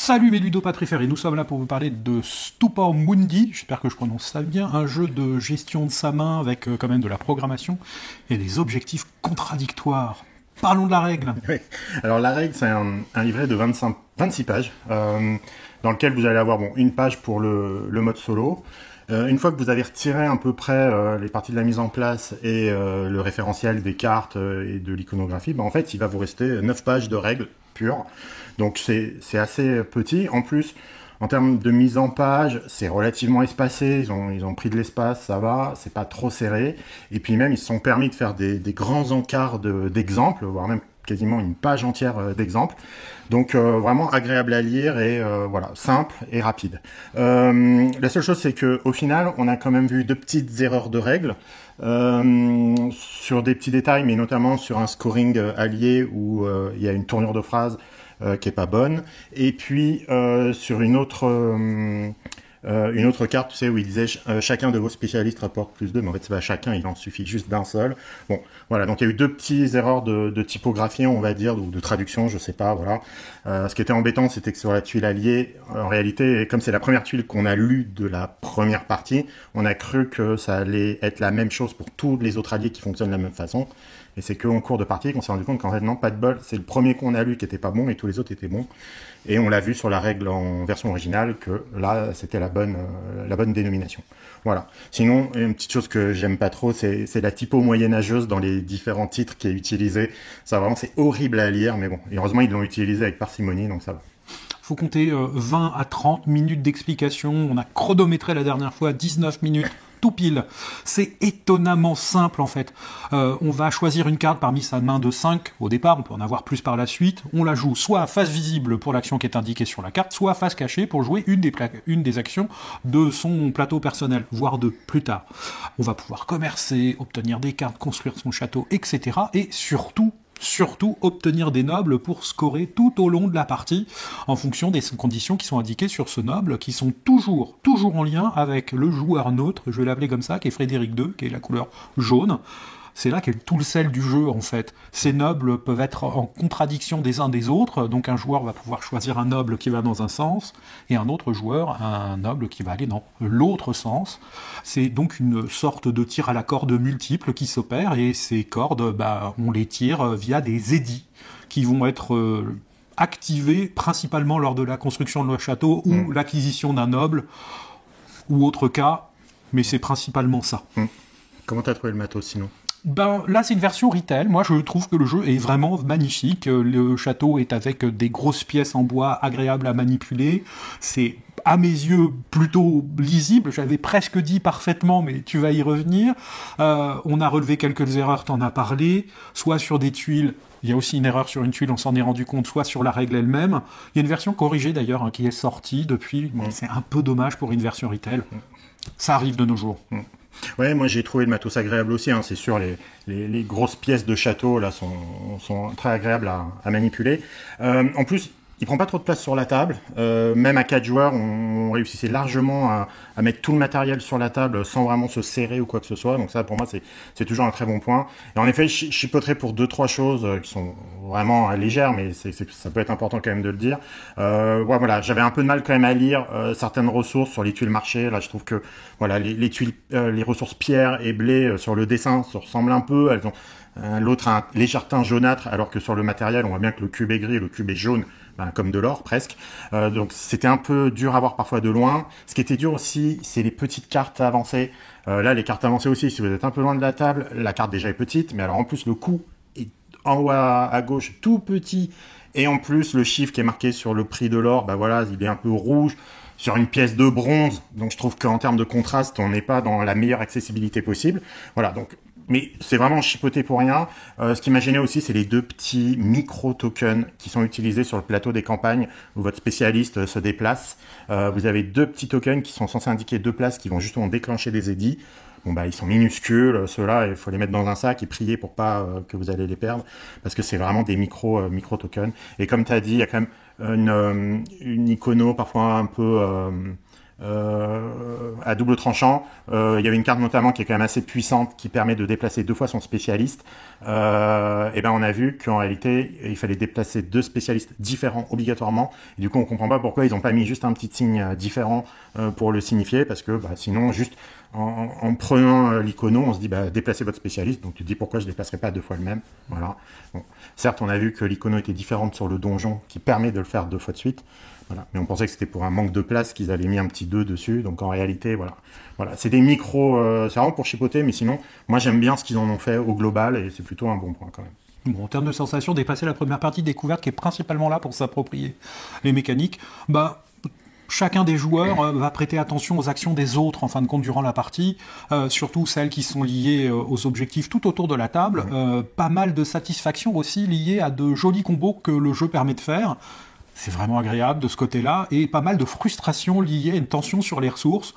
Salut mes ludopathes préférés, nous sommes là pour vous parler de Stupor Mundi, j'espère que je prononce ça bien, un jeu de gestion de sa main avec quand même de la programmation et des objectifs contradictoires. Parlons de la règle. Oui. Alors la règle, c'est un livret de 26 pages, dans lequel vous allez avoir une page pour le mode solo. Une fois que vous avez retiré à peu près les parties de la mise en place et le référentiel des cartes et de l'iconographie, en fait, il va vous rester 9 pages de règles pures. Donc c'est assez petit. En plus, en termes de mise en page, c'est relativement espacé. Ils ont pris de l'espace, ça va. C'est pas trop serré. Et puis même, ils se sont permis de faire des grands encarts d'exemples, voire même quasiment une page entière d'exemples. Donc vraiment agréable à lire et voilà, simple et rapide. La seule chose, c'est que au final, on a quand même vu 2 petites erreurs de règles sur des petits détails, mais notamment sur un scoring allié où il y a une tournure de phrase qui est pas bonne. Et puis sur une autre carte, tu sais, où il disait chacun de vos spécialistes rapporte +2, mais en fait c'est pas chacun, il en suffit juste d'un seul. Bon, voilà, donc il y a eu 2 petites erreurs de typographie, on va dire, ou de traduction, je sais pas, voilà. Ce qui était embêtant, c'était que sur la tuile alliée, en réalité, comme c'est la première tuile qu'on a lue de la première partie, on a cru que ça allait être la même chose pour tous les autres alliés qui fonctionnent de la même façon. Et c'est qu'en cours de partie qu'on s'est rendu compte qu'en fait, non, pas de bol, c'est le premier qu'on a lu qui était pas bon et tous les autres étaient bons. Et on l'a vu sur la règle en version originale que là, c'était la bonne dénomination. Voilà. Sinon, une petite chose que j'aime pas trop, c'est la typo moyenâgeuse dans les différents titres qui est utilisée. Ça, vraiment, c'est horrible à lire, mais bon. Et heureusement, ils l'ont utilisé avec parcimonie, donc ça va. Faut compter 20 à 30 minutes d'explication. On a chronométré la dernière fois 19 minutes. Tout pile. C'est étonnamment simple en fait. On va choisir une carte parmi sa main de 5 au départ, on peut en avoir plus par la suite. On la joue soit à face visible pour l'action qui est indiquée sur la carte, soit à face cachée pour jouer une des actions de son plateau personnel, voire de plus tard. On va pouvoir commercer, obtenir des cartes, construire son château, etc. Et surtout obtenir des nobles pour scorer tout au long de la partie en fonction des conditions qui sont indiquées sur ce noble, qui sont toujours en lien avec le joueur neutre, je vais l'appeler comme ça, qui est Frédéric II, qui est la couleur jaune. C'est là qu'est tout le sel du jeu, en fait. Ces nobles peuvent être en contradiction des uns des autres, donc un joueur va pouvoir choisir un noble qui va dans un sens, et un autre joueur, un noble qui va aller dans l'autre sens. C'est donc une sorte de tir à la corde multiple qui s'opère, et ces cordes, on les tire via des édits, qui vont être activés principalement lors de la construction de le château, ou l'acquisition d'un noble, ou autre cas, mais c'est principalement ça. Comment t'as trouvé le matos, sinon ? Là, c'est une version retail. Moi, je trouve que le jeu est vraiment magnifique. Le château est avec des grosses pièces en bois agréables à manipuler. C'est, à mes yeux, plutôt lisible. J'avais presque dit parfaitement, mais tu vas y revenir. On a relevé quelques erreurs, t'en as parlé. Soit sur des tuiles, il y a aussi une erreur sur une tuile, on s'en est rendu compte, soit sur la règle elle-même. Il y a une version corrigée, d'ailleurs, qui est sortie depuis. C'est un peu dommage pour une version retail. Ça arrive de nos jours. Ouais, moi j'ai trouvé le matos agréable aussi, c'est sûr, les grosses pièces de château là sont très agréables à manipuler. En plus, il prend pas trop de place sur la table, même à 4 joueurs, on réussissait largement à mettre tout le matériel sur la table sans vraiment se serrer ou quoi que ce soit, donc ça pour moi c'est toujours un très bon point. Et en effet, je chipoterai pour 2-3 choses qui sont vraiment légères, mais ça peut être important quand même de le dire. Voilà, j'avais un peu de mal quand même à lire certaines ressources sur les tuiles marché. Là, je trouve que voilà, les tuiles, les ressources pierre et blé sur le dessin se ressemblent un peu. Elles ont l'autre a un léger teint jaunâtre, alors que sur le matériel, on voit bien que le cube est gris et le cube est jaune, comme de l'or presque. Donc c'était un peu dur à voir parfois de loin. Ce qui était dur aussi, c'est les petites cartes avancées. Là, les cartes avancées aussi, si vous êtes un peu loin de la table, la carte déjà est petite, mais alors en plus le coup est en haut à gauche tout petit, et en plus le chiffre qui est marqué sur le prix de l'or, voilà, il est un peu rouge sur une pièce de bronze. Donc je trouve qu'en termes de contraste, on n'est pas dans la meilleure accessibilité possible. Voilà, donc mais c'est vraiment chipoté pour rien. Ce qui m'a gêné aussi, c'est les 2 petits micro-tokens qui sont utilisés sur le plateau des campagnes où votre spécialiste se déplace. Vous avez 2 petits tokens qui sont censés indiquer 2 places qui vont justement déclencher des édits. Ils sont minuscules, ceux-là, il faut les mettre dans un sac et prier pour pas que vous allez les perdre, parce que c'est vraiment des micro-tokens. Et comme tu as dit, il y a quand même une icono parfois un peu à double tranchant. Il y avait une carte notamment qui est quand même assez puissante, qui permet de déplacer 2 fois son spécialiste. Et ben on a vu qu'en réalité, il fallait déplacer 2 spécialistes différents obligatoirement. Et du coup, on comprend pas pourquoi ils ont pas mis juste un petit signe différent pour le signifier, parce que sinon, juste en prenant l'icono, on se dit déplacez votre spécialiste. Donc tu te dis pourquoi je déplacerai pas 2 fois le même. Voilà. Bon. Certes, on a vu que l'icono était différente sur le donjon, qui permet de le faire 2 fois de suite. Voilà. Mais on pensait que c'était pour un manque de place qu'ils avaient mis un petit 2 dessus. Donc en réalité, voilà. C'est des micros, c'est vraiment pour chipoter, mais sinon, moi j'aime bien ce qu'ils en ont fait au global et c'est plutôt un bon point quand même. Bon, en termes de sensation, dépasser la première partie de découverte qui est principalement là pour s'approprier les mécaniques, chacun des joueurs va prêter attention aux actions des autres en fin de compte durant la partie, surtout celles qui sont liées aux objectifs tout autour de la table. Pas mal de satisfaction aussi liées à de jolis combos que le jeu permet de faire. C'est vraiment agréable de ce côté-là, et pas mal de frustration liée à une tension sur les ressources.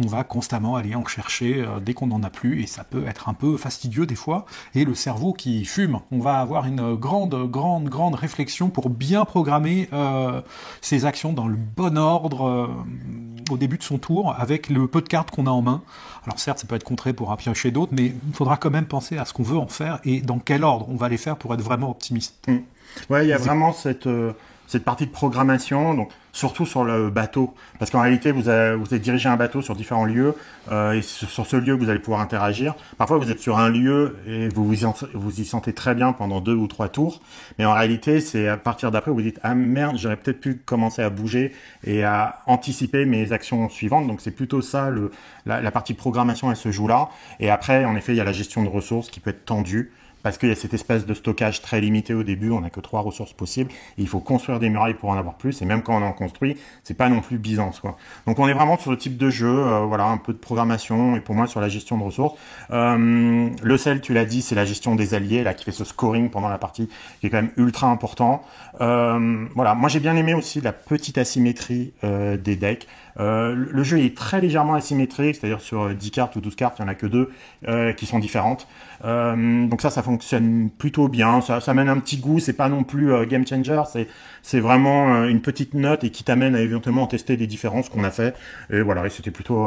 On va constamment aller en chercher dès qu'on n'en a plus, et ça peut être un peu fastidieux des fois, et le cerveau qui fume. On va avoir une grande réflexion pour bien programmer ses actions dans le bon ordre au début de son tour, avec le peu de cartes qu'on a en main. Alors certes, ça peut être contré pour en piocher d'autres, mais il faudra quand même penser à ce qu'on veut en faire, et dans quel ordre on va les faire pour être vraiment optimiste. Ouais, il y a vraiment cette partie de programmation, donc surtout sur le bateau, parce qu'en réalité vous allez diriger un bateau sur différents lieux, et sur ce lieu vous allez pouvoir interagir. Parfois vous êtes sur un lieu et vous y sentez très bien pendant 2 ou 3 tours, mais en réalité c'est à partir d'après vous dites ah merde, j'aurais peut-être pu commencer à bouger et à anticiper mes actions suivantes. Donc c'est plutôt ça la partie programmation, elle se joue là. Et après en effet il y a la gestion de ressources qui peut être tendue, parce qu'il y a cette espèce de stockage très limité au début, on n'a que 3 ressources possibles, et il faut construire des murailles pour en avoir plus, et même quand on en construit, c'est pas non plus Byzance, quoi. Donc on est vraiment sur le type de jeu, un peu de programmation, et pour moi sur la gestion de ressources. Le sel, tu l'as dit, c'est la gestion des alliés, là, qui fait ce scoring pendant la partie, qui est quand même ultra important. Moi j'ai bien aimé aussi la petite asymétrie des decks. Le jeu est très légèrement asymétrique, c'est-à-dire sur 10 cartes ou 12 cartes, il n'y en a que 2 qui sont différentes. Donc ça fonctionne plutôt bien, ça mène un petit goût, c'est pas non plus game changer, c'est vraiment une petite note et qui t'amène à éventuellement tester les différences qu'on a fait. Et voilà, et c'était plutôt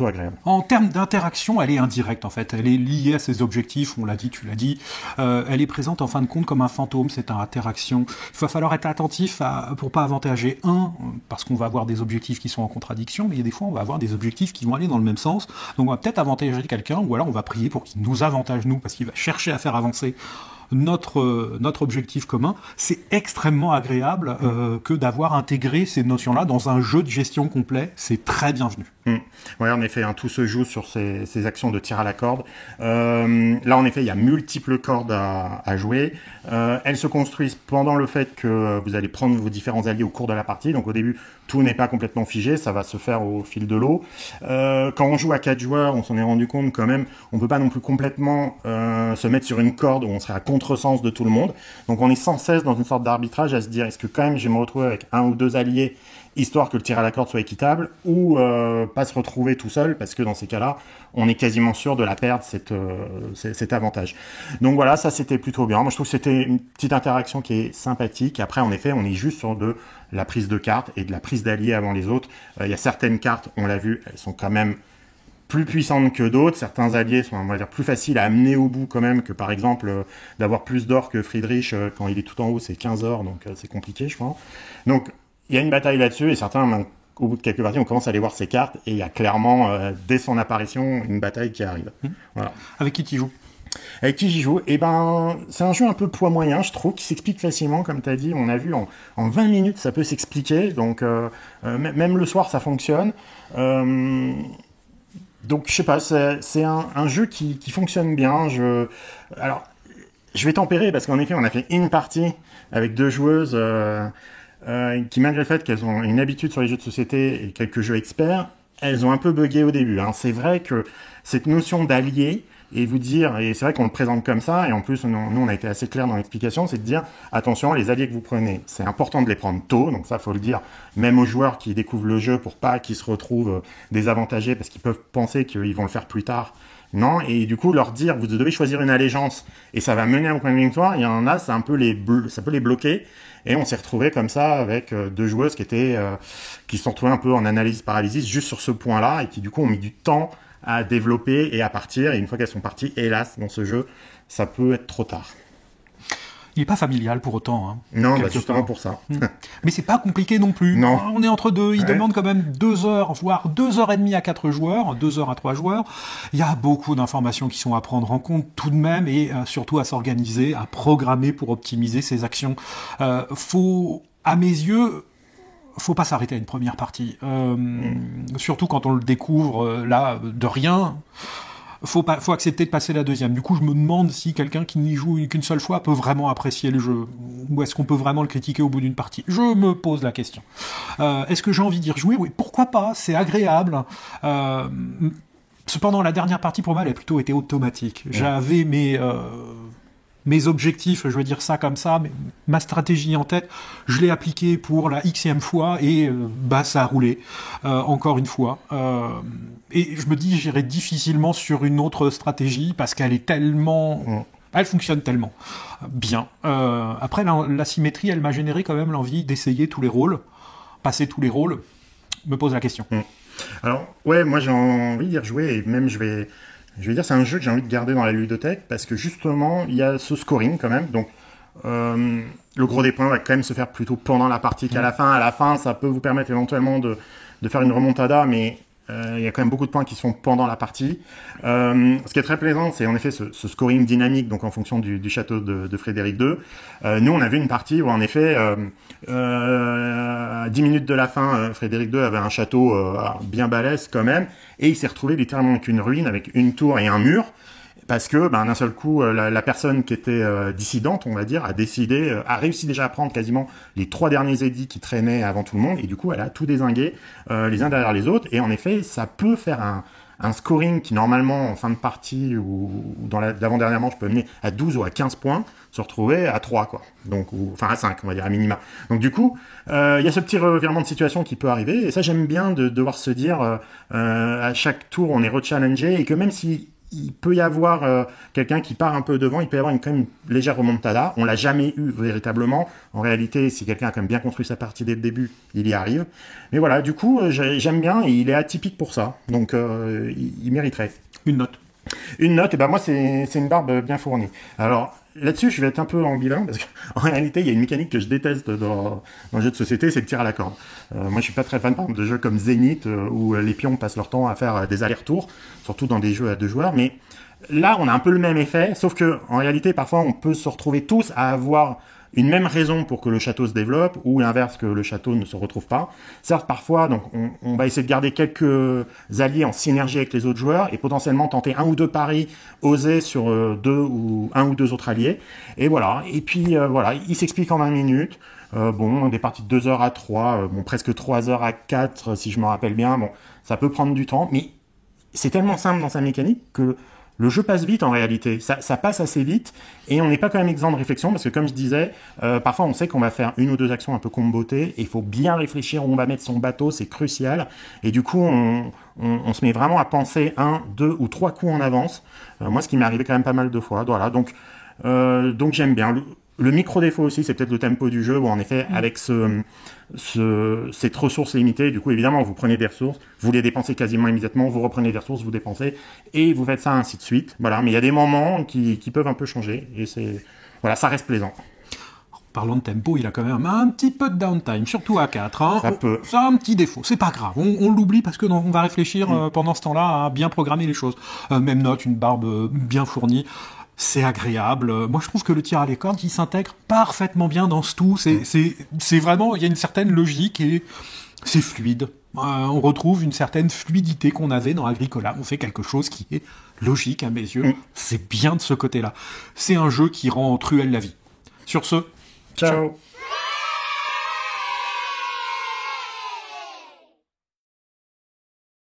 agréable. En termes d'interaction, elle est indirecte en fait, elle est liée à ses objectifs, on l'a dit, tu l'as dit, elle est présente en fin de compte comme un fantôme, cette interaction. Il va falloir être attentif pour pas avantager parce qu'on va avoir des objectifs qui sont en contradiction, mais il y a des fois on va avoir des objectifs qui vont aller dans le même sens, donc on va peut-être avantager quelqu'un, ou alors on va prier pour qu'il nous avantage nous, parce qu'il va chercher à faire avancer notre objectif commun. C'est extrêmement agréable que d'avoir intégré ces notions-là dans un jeu de gestion complet. C'est très bienvenu. Oui, en effet, tout se joue sur ces actions de tir à la corde. Là, en effet, il y a multiples cordes à jouer. Elles se construisent pendant le fait que vous allez prendre vos différents alliés au cours de la partie. Donc au début, tout n'est pas complètement figé, ça va se faire au fil de l'eau. Quand on joue à 4 joueurs, on s'en est rendu compte quand même, on peut pas non plus complètement se mettre sur une corde où on serait à contresens de tout le monde. Donc on est sans cesse dans une sorte d'arbitrage à se dire, est-ce que quand même je vais me retrouver avec 1 ou 2 alliés histoire que le tir à la corde soit équitable, ou pas se retrouver tout seul, parce que dans ces cas-là, on est quasiment sûr de la perdre, cet avantage. Donc voilà, ça c'était plutôt bien. Moi je trouve que c'était une petite interaction qui est sympathique. Après, en effet, on est juste sur de la prise de cartes et de la prise d'alliés avant les autres. Il y a certaines cartes, on l'a vu, elles sont quand même plus puissantes que d'autres. Certains alliés sont, on va dire, plus faciles à amener au bout quand même que, par exemple, d'avoir plus d'or que Friedrich. Quand il est tout en haut, c'est 15 or, donc c'est compliqué, je pense. Donc, il y a une bataille là-dessus, et certains, au bout de quelques parties, on commence à aller voir ces cartes, et il y a clairement, dès son apparition, une bataille qui arrive. Voilà. Avec qui tu joues ? Avec qui j'y joue? C'est un jeu un peu poids moyen, je trouve, qui s'explique facilement, comme tu as dit. On a vu en 20 minutes, ça peut s'expliquer. Donc, même le soir, ça fonctionne. Donc, je sais pas, c'est un jeu qui fonctionne bien. Alors, je vais tempérer, parce qu'en effet, on a fait une partie avec 2 joueuses qui, malgré le fait qu'elles ont une habitude sur les jeux de société et quelques jeux experts, elles ont un peu bugué au début. C'est vrai que cette notion d'allié, et vous dire, et c'est vrai qu'on le présente comme ça, et en plus, nous, on a été assez clair dans l'explication, c'est de dire, attention, les alliés que vous prenez, c'est important de les prendre tôt, donc ça, faut le dire, même aux joueurs qui découvrent le jeu pour pas qu'ils se retrouvent désavantagés parce qu'ils peuvent penser qu'ils vont le faire plus tard. Non, et du coup, leur dire, vous devez choisir une allégeance, et ça va mener à un point de victoire, il y en a, ça peut les bloquer, et on s'est retrouvé comme ça avec deux joueuses qui se sont retrouvées un peu en analyse paralysis juste sur ce point-là, et qui du coup ont mis du temps à développer et à partir, et une fois qu'elles sont parties, hélas, dans ce jeu, ça peut être trop tard. Il n'est pas familial pour autant. Hein, non, justement pour ça. Mais c'est pas compliqué non plus. Non. On est entre deux. Il demande quand même 2 heures, voire 2 heures et demie à 4 joueurs, 2 heures à 3 joueurs. Il y a beaucoup d'informations qui sont à prendre en compte tout de même, et surtout à s'organiser, à programmer pour optimiser ses actions. Faut, à mes yeux, faut pas s'arrêter à une première partie. Surtout quand on le découvre là de rien. Faut accepter de passer la deuxième. Du coup, je me demande si quelqu'un qui n'y joue qu'une seule fois peut vraiment apprécier le jeu. Ou est-ce qu'on peut vraiment le critiquer au bout d'une partie? Je me pose la question. Est-ce que j'ai envie d'y rejouer? Oui, pourquoi pas? C'est agréable. Cependant, la dernière partie, pour moi, elle a plutôt été automatique. J'avais mes objectifs, je vais dire ça comme ça, mais ma stratégie en tête, je l'ai appliquée pour la xème fois et ça a roulé, encore une fois. Et je me dis, j'irai difficilement sur une autre stratégie parce qu'elle est tellement... Elle fonctionne tellement bien. Après, la symétrie, elle m'a généré quand même l'envie d'essayer tous les rôles. Passer tous les rôles, me pose la question. Alors, ouais, moi j'ai envie d'y rejouer et même je vais dire, c'est un jeu que j'ai envie de garder dans la ludothèque parce que justement, il y a ce scoring quand même. Donc, le gros des points va quand même se faire plutôt pendant la partie qu'à la fin. À la fin, ça peut vous permettre éventuellement de faire une remontada, mais il y a quand même beaucoup de points qui se font pendant la partie. Ce qui est très plaisant, c'est en effet ce scoring dynamique, donc en fonction du château de Frédéric II. Nous, on avait une partie où en effet, à 10 minutes de la fin, Frédéric II avait un château bien balèze quand même, et il s'est retrouvé littéralement avec une ruine, avec une tour et un mur, parce que d'un seul coup, la personne qui était dissidente, on va dire, a réussi déjà à prendre quasiment les 3 derniers édits qui traînaient avant tout le monde, et du coup, elle a tout dézingué les uns derrière les autres, et en effet, ça peut faire un scoring qui, normalement, en fin de partie, ou dans l'avant-dernière manche, peut mener à 12 ou à 15 points, se retrouver à 3, quoi. Donc, enfin, à 5, on va dire, à minima. Donc, du coup, il y a ce petit revirement de situation qui peut arriver, et ça, j'aime bien de devoir se dire, à chaque tour, on est rechallengé, et que même si il peut y avoir quelqu'un qui part un peu devant, il peut y avoir quand même une légère remontada. On l'a jamais eu véritablement. En réalité, si quelqu'un a quand même bien construit sa partie dès le début, il y arrive. Mais voilà, du coup, j'aime bien et il est atypique pour ça. Donc, il mériterait. Une note. Une note, et ben moi, c'est une barbe bien fournie. Alors, là-dessus, je vais être un peu ambivalent parce qu'en réalité, il y a une mécanique que je déteste dans le jeu de société, c'est le tir à la corde. Moi, je suis pas très fan, par exemple, de jeux comme Zenith où les pions passent leur temps à faire des allers-retours, surtout dans des jeux à 2 joueurs. Mais là, on a un peu le même effet, sauf que en réalité, parfois, on peut se retrouver tous à avoir une même raison pour que le château se développe, ou l'inverse, que le château ne se retrouve pas. Certes, parfois, donc, on va essayer de garder quelques alliés en synergie avec les autres joueurs, et potentiellement tenter 1 ou 2 paris osés sur 1 ou 2 autres alliés. Et voilà. Et puis, voilà, il s'explique en 20 minutes. Des parties de 2 heures à 3, presque 3 heures à 4, si je me rappelle bien. Bon, ça peut prendre du temps, mais c'est tellement simple dans sa mécanique que le jeu passe vite en réalité, ça passe assez vite et on n'est pas quand même exempt de réflexion parce que comme je disais, parfois on sait qu'on va faire 1 ou 2 actions un peu combotées et il faut bien réfléchir où on va mettre son bateau, c'est crucial et du coup on se met vraiment à penser 1, 2 ou 3 coups en avance. Moi ce qui m'est arrivé quand même pas mal de fois, voilà, donc j'aime bien. Le micro-défaut aussi, c'est peut-être le tempo du jeu, où en effet, avec cette ressource limitée, du coup, évidemment, vous prenez des ressources, vous les dépensez quasiment immédiatement, vous reprenez des ressources, vous dépensez, et vous faites ça ainsi de suite. Voilà, mais il y a des moments qui peuvent un peu changer, et voilà, ça reste plaisant. Parlant de tempo, il a quand même un petit peu de downtime, surtout à 4. Hein. Ça peut. C'est un petit défaut, c'est pas grave. On l'oublie parce que on va réfléchir pendant ce temps-là à bien programmer les choses. Même note, une barbe bien fournie. C'est agréable. Moi, je trouve que le tir à l'écorde, il s'intègre parfaitement bien dans ce tout. C'est vraiment, il y a une certaine logique et c'est fluide. On retrouve une certaine fluidité qu'on avait dans Agricola. On fait quelque chose qui est logique à mes yeux. C'est bien de ce côté-là. C'est un jeu qui rend truelle la vie. Sur ce, ciao.